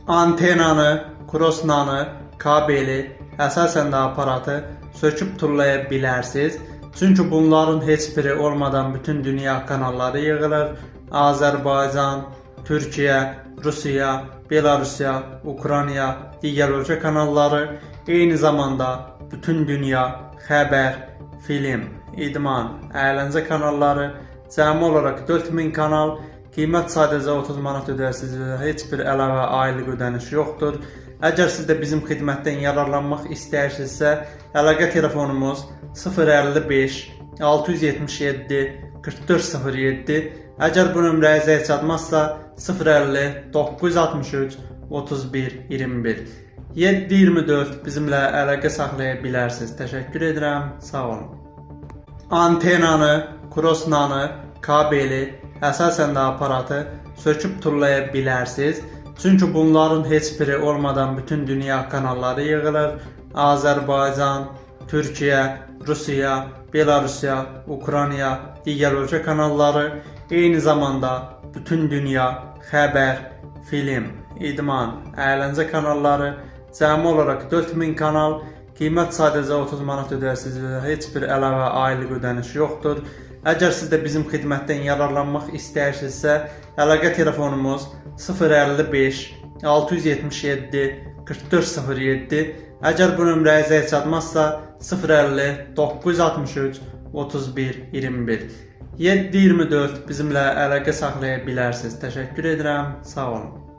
Antenanı, krosnanı, kabeli, əsasən də aparatı söküb tullaya bilərsiniz. Çünki bunların heç biri olmadan bütün dünya kanalları yığılır. Azərbaycan, Türkiyə, Rusiya, Belarusiya, Ukrayna, digər ölkə kanalları, eyni zamanda bütün dünya xəbər, film, idman, əyləncə kanalları, cəmi olaraq 4000 kanal, qiymət sadəcə 30 manat ödərsiniz və heç bir əlavə aylıq ödəniş yoxdur. Əgər siz də bizim xidmətdən yararlanmaq istəyirsinizsə, əlaqə telefonumuz 055 677 4407. Əgər bu nömrəyə zəng çatmazsa 050 963 31 21. 7/24 bizimlə əlaqə saxlaya bilərsiniz. Təşəkkür edirəm. Sağ olun. Antenanı, krosnanı, kabeli, əsasən də aparatı söküb tullaya bilərsiniz. Çünki bunların heç biri olmadan bütün dünya kanalları yığılır. Azərbaycan, Türkiyə, Rusiya, Belarusiya, Ukrayna, digər ölkə kanalları, eyni zamanda bütün dünya xəbər, film, idman, əyləncə kanalları, cəmi olaraq 4000 kanal, qiymət sadəcə 30 manat ödərsiniz və heç bir əlavə aylıq ödəniş yoxdur. Əgər siz də bizim xidmətdən yararlanmaq istəyirsinizsə, əlaqə telefonumuz 055 677 4407. Əgər bu nömrəyə zəng çatmazsa 050 963 31 21. 7/24 bizimlə əlaqə saxlaya bilərsiniz. Təşəkkür edirəm. Sağ olun.